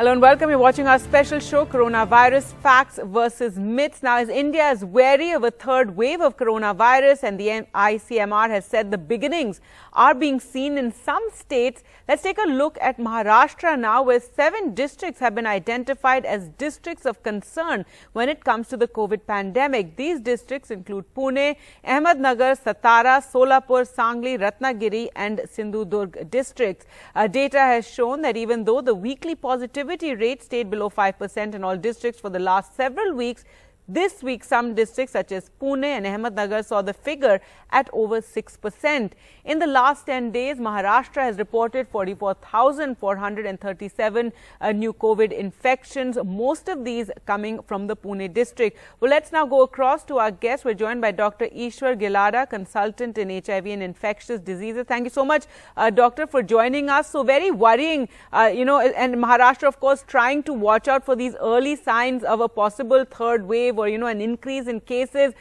Hello and welcome. You're watching our special show, Coronavirus Facts versus Myths. Now, as India is wary of a third wave of coronavirus and the ICMR has said the beginnings are being seen in some states, let's take a look at Maharashtra now, where 7 districts have been identified as districts of concern when it comes to the COVID pandemic. These districts include Pune, Ahmednagar, Satara, Solapur, Sangli, Ratnagiri and Sindhudurg districts. Data has shown that even though the weekly positivity rate stayed below 5% in all districts for the last several weeks, this week some districts such as Pune and Ahmednagar saw the figure at over 6%. In the last 10 days, Maharashtra has reported 44,437 new COVID infections, most of these coming from the Pune district. Well, let's now go across to our guest. We're joined by Dr. Ishwar Gilada, consultant in HIV and infectious diseases. Thank you so much, doctor, for joining us. So very worrying, and Maharashtra, of course, trying to watch out for these early signs of a possible third wave or, an increase in cases.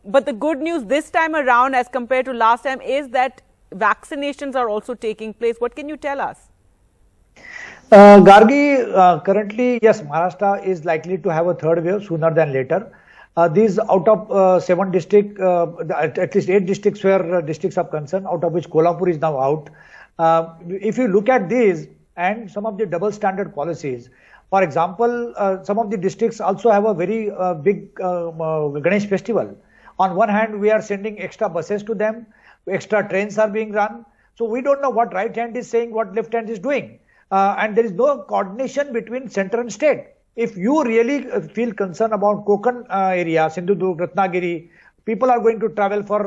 But the good news this time around as compared to last time is that vaccinations are also taking place. What can you tell us? Gargi, currently, yes, Maharashtra is likely to have a third wave sooner than later. These out of 7 districts, at least 8 districts were districts of concern, out of which Kolhapur is now out. If you look at these and some of the double standard policies, for example, some of the districts also have a very big Ganesh festival. On one hand, we are sending extra buses to them, extra trains are being run. So we don't know what right hand is saying, what left hand is doing. And there is no coordination between center and state. If you really feel concerned about Konkan area, Sindhudurg, Ratnagiri, people are going to travel for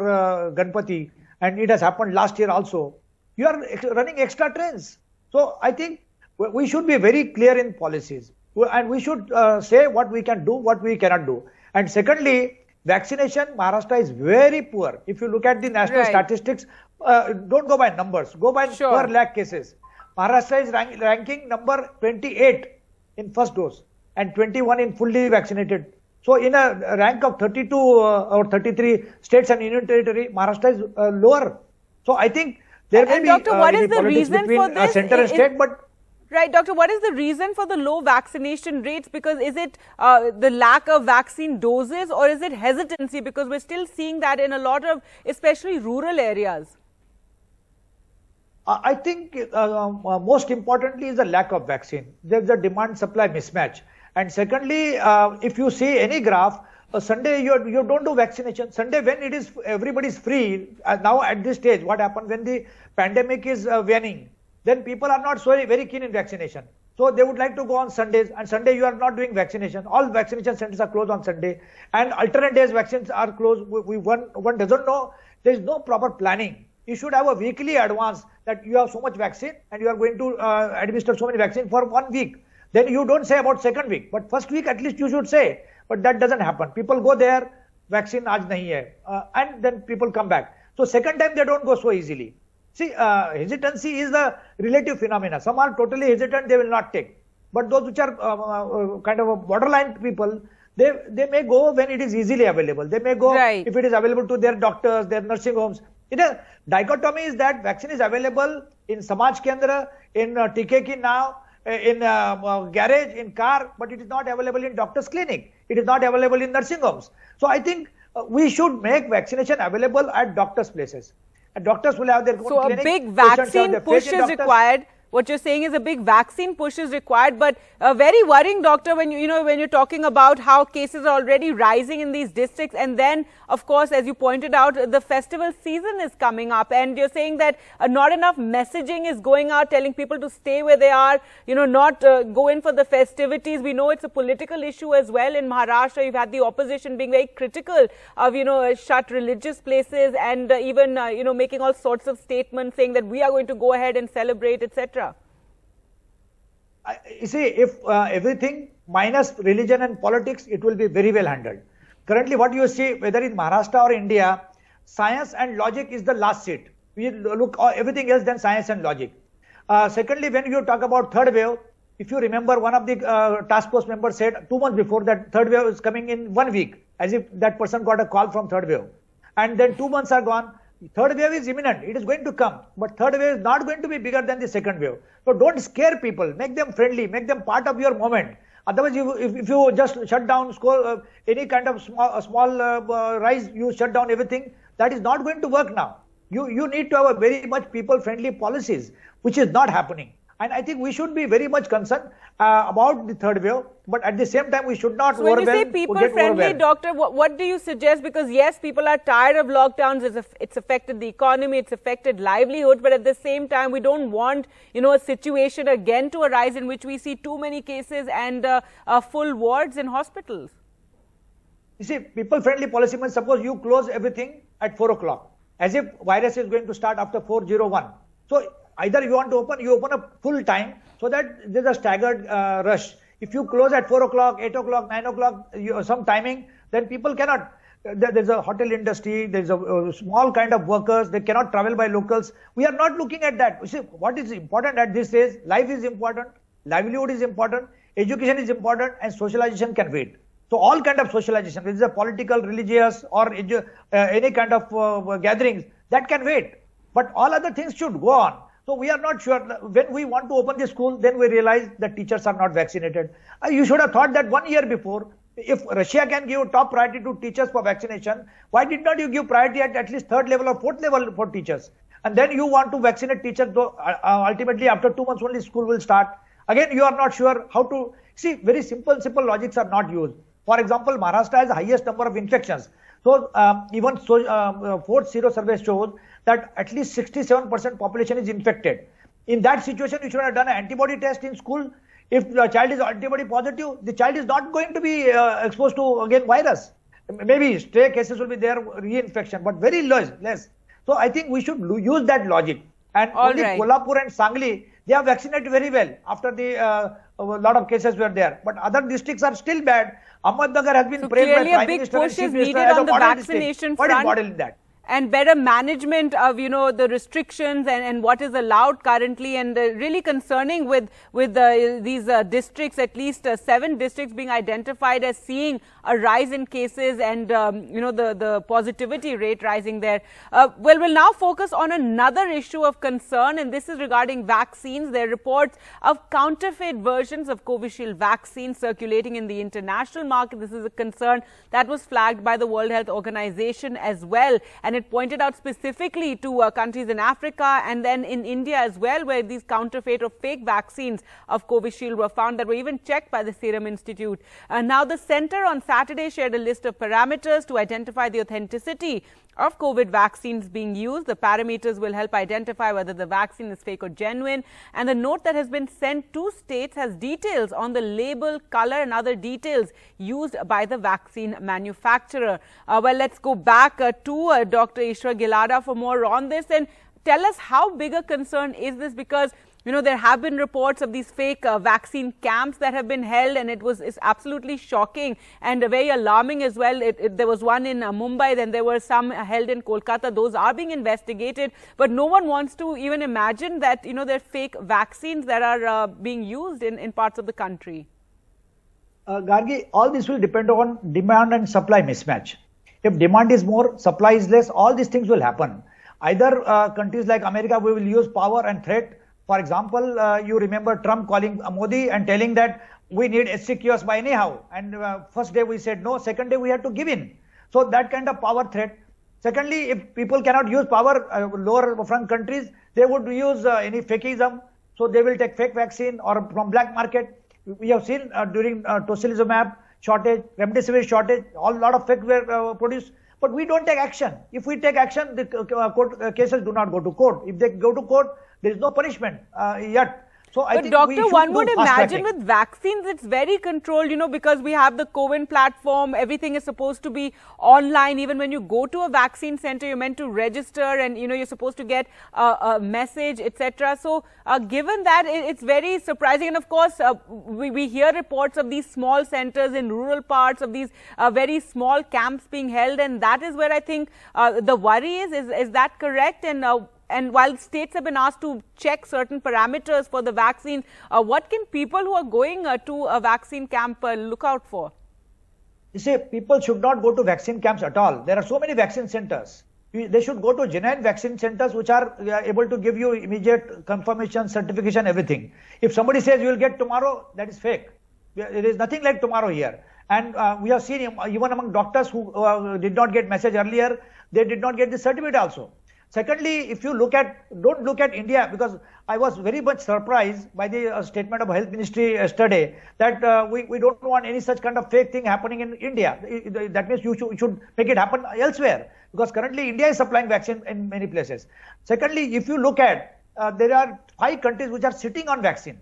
Ganpati, and it has happened last year also. You are running extra trains. So I think we should be very clear in policies, and we should say what we can do, what we cannot do. And secondly, vaccination, Maharashtra is very poor. If you look at the national statistics, don't go by numbers, go by per lakh cases. Maharashtra is ranking number 28 in first dose and 21 in fully vaccinated. So in a rank of 32 or 33 states and union territory, Maharashtra is lower. So I think there may be Doctor, what is the reason between for this? Center and state, but right, Doctor, what is the reason for the low vaccination rates? Because is it the lack of vaccine doses, or is it hesitancy? Because we're still seeing that in a lot of, especially rural areas. I think most importantly is the lack of vaccine. There's a demand-supply mismatch. And secondly, if you see any graph, Sunday you don't do vaccination. Sunday, when it is everybody's free, now at this stage, what happened when the pandemic is waning? Then people are not so very keen in vaccination. So they would like to go on Sundays, and Sunday you are not doing vaccination. All vaccination centers are closed on Sunday, and alternate days vaccines are closed. One doesn't know. There is no proper planning. You should have a weekly advance that you have so much vaccine and you are going to administer so many vaccine for 1 week. Then you don't say about second week, but first week at least you should say. But that doesn't happen. People go there, vaccine aaj nahi hai, and then people come back. So second time they don't go so easily. See, hesitancy is the relative phenomena. Some are totally hesitant, they will not take. But those which are kind of a borderline people, they may go when it is easily available. They may go if it is available to their doctors, their nursing homes. Dichotomy is that vaccine is available in Samaj Kendra, in TK Ki now, in garage, in car, but it is not available in doctor's clinic. It is not available in nursing homes. So I think we should make vaccination available at doctors' places. And doctors will have their own clinic. So a big vaccine push is required. What you're saying is a big vaccine push is required, but very worrying, doctor, when when you're talking about how cases are already rising in these districts, and then, of course, as you pointed out, the festival season is coming up, and you're saying that not enough messaging is going out, telling people to stay where they are, not go in for the festivities. We know it's a political issue as well in Maharashtra. You've had the opposition being very critical of shut religious places, and even making all sorts of statements saying that we are going to go ahead and celebrate, etc. You see, if everything minus religion and politics, it will be very well handled. Currently, what you see, whether in Maharashtra or India, science and logic is the last seat. We look everything else than science and logic. Secondly, when you talk about third wave, if you remember, one of the task force members said 2 months before that third wave is coming in 1 week, as if that person got a call from third wave. And then 2 months are gone. Third wave is imminent. It is going to come. But third wave is not going to be bigger than the second wave. So don't scare people. Make them friendly. Make them part of your moment. Otherwise, if you just shut down any kind of small rise, you shut down everything. That is not going to work now. You need to have a very much people-friendly policies, which is not happening. And I think we should be very much concerned about the third wave, but at the same time, we should not overwhelm. When you say people-friendly, doctor, what do you suggest? Because yes, people are tired of lockdowns. It's affected the economy, it's affected livelihood, but at the same time, we don't want, a situation again to arise in which we see too many cases and full wards in hospitals. You see, people-friendly policy means suppose you close everything at 4 o'clock, as if virus is going to start after 4:01. So either you want to you open up full time so that there's a staggered rush. If you close at 4 o'clock, 8 o'clock, 9 o'clock, some timing, then people cannot. There's a hotel industry, there's a small kind of workers, they cannot travel by locals. We are not looking at that. You see, what is important at this stage? Life is important, livelihood is important, education is important, and socialization can wait. So all kind of socialization, whether it's a political, religious, or any kind of gatherings, that can wait. But all other things should go on. So we are not sure. When we want to open the school, then we realize that teachers are not vaccinated. You should have thought that 1 year before. If Russia can give top priority to teachers for vaccination, why did not you give priority at least third level or fourth level for teachers? And then you want to vaccinate teachers, though ultimately after 2 months only school will start. Again, you are not sure how to. See, very simple logics are not used. For example, Maharashtra has the highest number of infections. So even fourth Sero survey shows that at least 67% population is infected. In that situation, you should have done an antibody test in school. If the child is antibody positive, the child is not going to be exposed to again virus. Maybe stray cases will be there, reinfection, but very less. So I think we should use that logic. And only Kolhapur and Sangli, they have vaccinated very well after the a lot of cases were there. But other districts are still bad. Ahmednagar has been praised by Prime Minister and Chief Minister as a model district. What is model in that? And better management of the restrictions and what is allowed currently, and really concerning with these districts, at least 7 districts being identified as seeing a rise in cases and the positivity rate rising there. We'll now focus on another issue of concern, and this is regarding vaccines. There are reports of counterfeit versions of Covishield vaccines circulating in the international market. This is a concern that was flagged by the World Health Organization as well, and it pointed out specifically to countries in Africa and then in India as well, where these counterfeit or fake vaccines of Covishield were found that were even checked by the Serum Institute. Now, the centre on Saturday shared a list of parameters to identify the authenticity of COVID vaccines being used. The parameters will help identify whether the vaccine is fake or genuine. And the note that has been sent to states has details on the label, color and other details used by the vaccine manufacturer. Well, let's go back to Dr. Ishwar Gilada for more on this, and tell us how big a concern is this, because there have been reports of these fake vaccine camps that have been held, and it's absolutely shocking and very alarming as well. There was one in Mumbai, then there were some held in Kolkata. Those are being investigated, but no one wants to even imagine that, there are fake vaccines that are being used in parts of the country. Gargi, all this will depend on demand and supply mismatch. If demand is more, supply is less, all these things will happen. Either countries like America will use power and threat. For example, you remember Trump calling Modi and telling that we need SCQS by anyhow. And first day we said no, second day we had to give in. So that kind of power threat. Secondly, if people cannot use power, lower front countries, they would use any fakeism. So they will take fake vaccine or from black market. We have seen during tocilizumab shortage, remdesivir shortage, a lot of fake were produced. But we don't take action. If we take action, the cases do not go to court. If they go to court, there is no punishment yet. So I think Doctor, one would imagine with vaccines, it's very controlled, because we have the CoWIN platform. Everything is supposed to be online. Even when you go to a vaccine center, you're meant to register and, you're supposed to get a message, etc. So given that, it's very surprising. And of course, we hear reports of these small centers in rural parts, of these very small camps being held. And that is where I think the worry is that correct? And while states have been asked to check certain parameters for the vaccines, what can people who are going to a vaccine camp look out for? You see, people should not go to vaccine camps at all. There are so many vaccine centers. They should go to genuine vaccine centers which are able to give you immediate confirmation, certification, everything. If somebody says you will get tomorrow, that is fake. There is nothing like tomorrow here. And we have seen even among doctors who did not get message earlier, they did not get the certificate also. Secondly, if you don't look at India, because I was very much surprised by the statement of Health Ministry yesterday that we don't want any such kind of fake thing happening in India. That means you should make it happen elsewhere, because currently India is supplying vaccine in many places. Secondly, if you look at, there are 5 countries which are sitting on vaccine: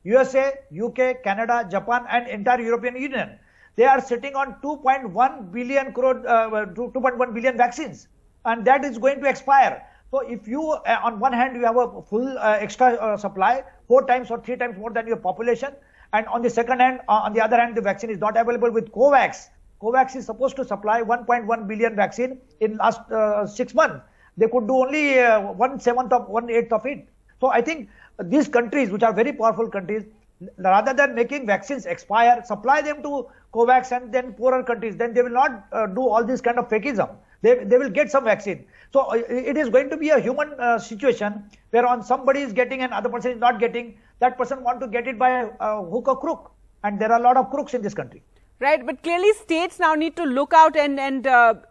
USA, UK, Canada, Japan, and entire European Union. They are sitting on 2.1 billion crore, 2.1 billion vaccines. And that is going to expire. So if you, on one hand, you have a full extra supply, 4 times or 3 times more than your population, and on the second hand, on the other hand, the vaccine is not available with COVAX. COVAX is supposed to supply 1.1 billion vaccine in last 6 months. They could do only 1/8 of it. So I think these countries, which are very powerful countries, rather than making vaccines expire, supply them to COVAX and then poorer countries, then they will not do all this kind of fakeism. They will get some vaccine. So it is going to be a human situation where on somebody is getting and other person is not getting. That person want to get it by hook or crook. And there are a lot of crooks in this country. Right, but clearly states now need to look out and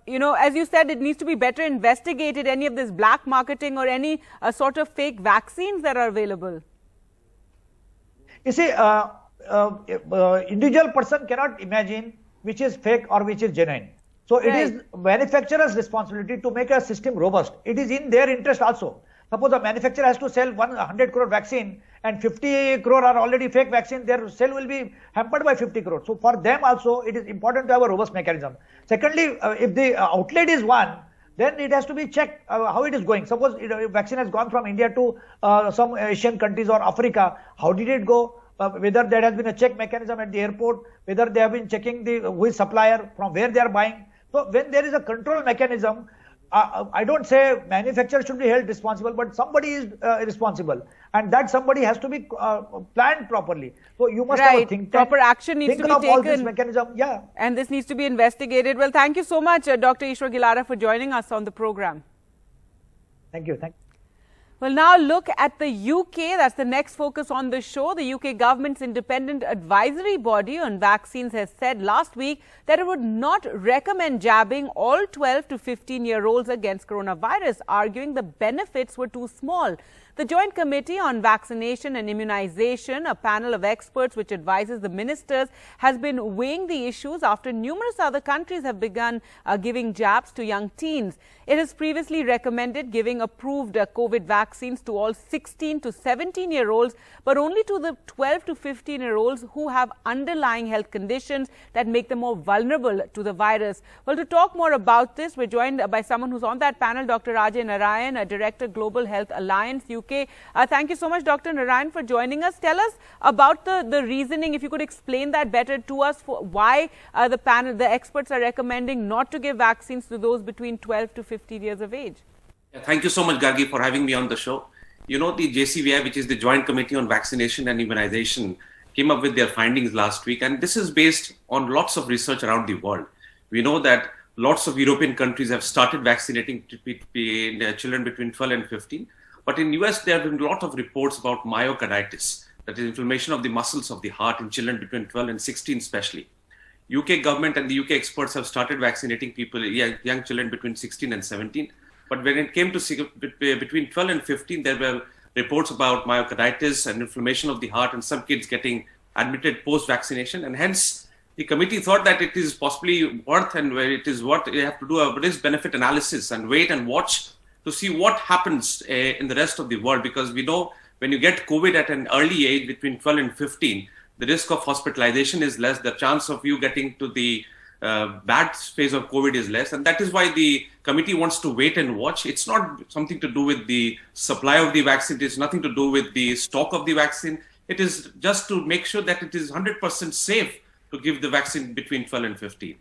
you know, as you said, it needs to be better investigated, any of this black marketing or any sort of fake vaccines that are available. You see, individual person cannot imagine which is fake or which is genuine. So it is manufacturer's responsibility to make a system robust. It is in their interest also. Suppose a manufacturer has to sell 100 crore vaccine and 50 crore are already fake vaccine, their sale will be hampered by 50 crore. So for them also, it is important to have a robust mechanism. Secondly, if the outlet is one, then it has to be checked how it is going. Suppose vaccine has gone from India to some Asian countries or Africa, how did it go? Whether there has been a check mechanism at the airport, whether they have been checking who is supplier, from where they are buying. So when there is a control mechanism, I don't say manufacturer should be held responsible, but somebody is responsible, and that somebody has to be planned properly. So you must have a think tank. Proper action needs to be taken. All this mechanism, and this needs to be investigated. Well, thank you so much, Dr. Ishwar Gilara, for joining us on the program. Thank you. Well, now look at the UK. That's the next focus on the show. The UK government's independent advisory body on vaccines has said last week that it would not recommend jabbing all 12 to 15-year-olds against coronavirus, arguing the benefits were too small. The Joint Committee on Vaccination and Immunization, a panel of experts which advises the ministers, has been weighing the issues after numerous other countries have begun giving jabs to young teens. It has previously recommended giving approved COVID vaccines to all 16 to 17-year-olds, but only to the 12 to 15-year-olds who have underlying health conditions that make them more vulnerable to the virus. Well, to talk more about this, we're joined by someone who's on that panel, Dr. Ajay Narayan, Director, Global Health Alliance, UK. Thank you so much, Dr. Narayan, for joining us. Tell us about the reasoning, if you could explain that better to us, for why the experts are recommending not to give vaccines to those between 12 to 15 years of age. Thank you so much, Gargi, for having me on the show. You know, the JCVI, which is the Joint Committee on Vaccination and Immunization, came up with their findings last week, and this is based on lots of research around the world. We know that lots of European countries have started vaccinating children between 12 and 15. But in US, there have been a lot of reports about myocarditis, that is inflammation of the muscles of the heart in children between 12 and 16 especially. UK government and the UK experts have started vaccinating people, young children between 16 and 17. But when it came to between 12 and 15, there were reports about myocarditis and inflammation of the heart and some kids getting admitted post-vaccination. And hence, the committee thought that it is possibly worth and where it is what you have to do a risk-benefit analysis and wait and watch to see what happens in the rest of the world, because we know when you get COVID at an early age between 12 and 15, the risk of hospitalization is less, the chance of you getting to the bad phase of COVID is less, and that is why the committee wants to wait and watch. It's not something to do with the supply of the vaccine, it's nothing to do with the stock of the vaccine, it is just to make sure that it is 100% safe to give the vaccine between 12 and 15.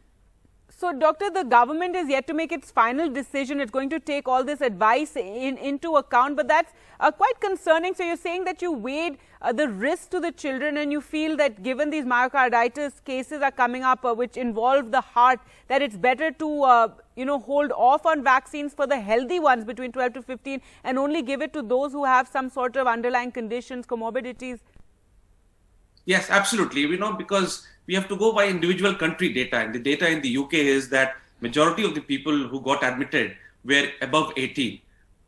So, Doctor, the government is yet to make its final decision. It's going to take all this advice into account, but that's quite concerning. So, you're saying that you weighed the risk to the children and you feel that given these myocarditis cases are coming up which involve the heart, that it's better to hold off on vaccines for the healthy ones between 12 to 15 and only give it to those who have some sort of underlying conditions, comorbidities? Yes, absolutely. Because we have to go by individual country data, and the data in the UK is that majority of the people who got admitted were above 18.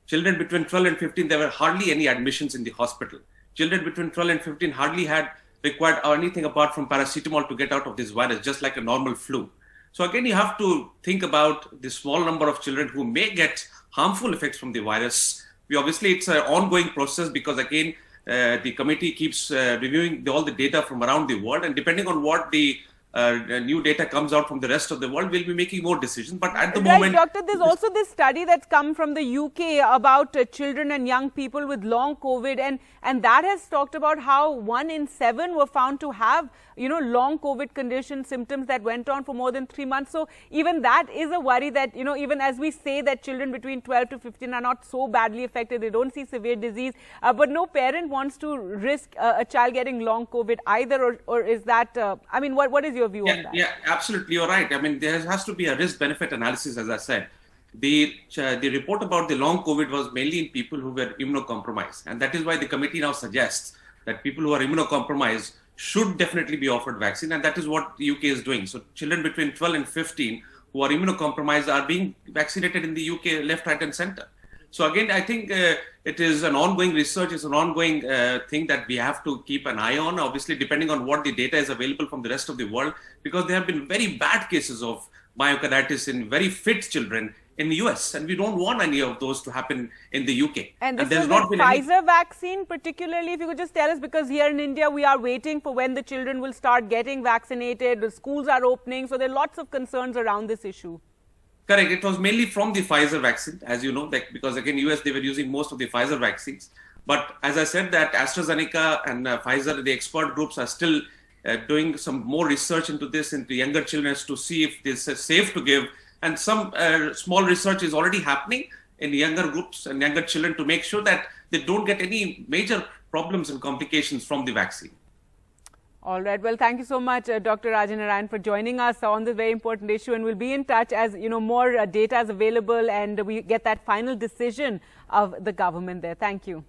Children between 12 and 15, there were hardly any admissions in the hospital. Children between 12 and 15 hardly had required anything apart from paracetamol to get out of this virus, just like a normal flu. So again, you have to think about the small number of children who may get harmful effects from the virus. Obviously, it's an ongoing process because again, the committee keeps reviewing all the data from around the world, and depending on what the new data comes out from the rest of the world, we'll be making more decisions. But at the moment, Doctor, there's also this study that's come from the UK about children and young people with long COVID, and that has talked about how 1 in 7 were found to have long COVID condition symptoms that went on for more than 3 months. So even that is a worry that even as we say that children between 12 to 15 are not so badly affected, they don't see severe disease, but no parent wants to risk a child getting long COVID either, or is that what is your view on that? Yeah, absolutely, you're right. I mean, there has to be a risk-benefit analysis, as I said. The report about the long COVID was mainly in people who were immunocompromised, and that is why the committee now suggests that people who are immunocompromised should definitely be offered vaccine, and that is what the UK is doing. So children between 12 and 15 who are immunocompromised are being vaccinated in the UK left, right, and center. So again, I think it is an ongoing research, it's an ongoing thing that we have to keep an eye on, obviously, depending on what the data is available from the rest of the world, because there have been very bad cases of myocarditis in very fit children in the US, and we don't want any of those to happen in the UK. And this is the Pfizer vaccine, particularly, if you could just tell us, because here in India, we are waiting for when the children will start getting vaccinated, the schools are opening, so there are lots of concerns around this issue. Correct. It was mainly from the Pfizer vaccine, as you know, because again, US, they were using most of the Pfizer vaccines. But as I said, that AstraZeneca and Pfizer, the expert groups are still doing some more research into this, into younger children, to see if this is safe to give. And some small research is already happening in younger groups and younger children to make sure that they don't get any major problems and complications from the vaccine. All right. Well, thank you so much, Dr. Rajanarayan, for joining us on this very important issue. And we'll be in touch as more data is available and we get that final decision of the government there. Thank you.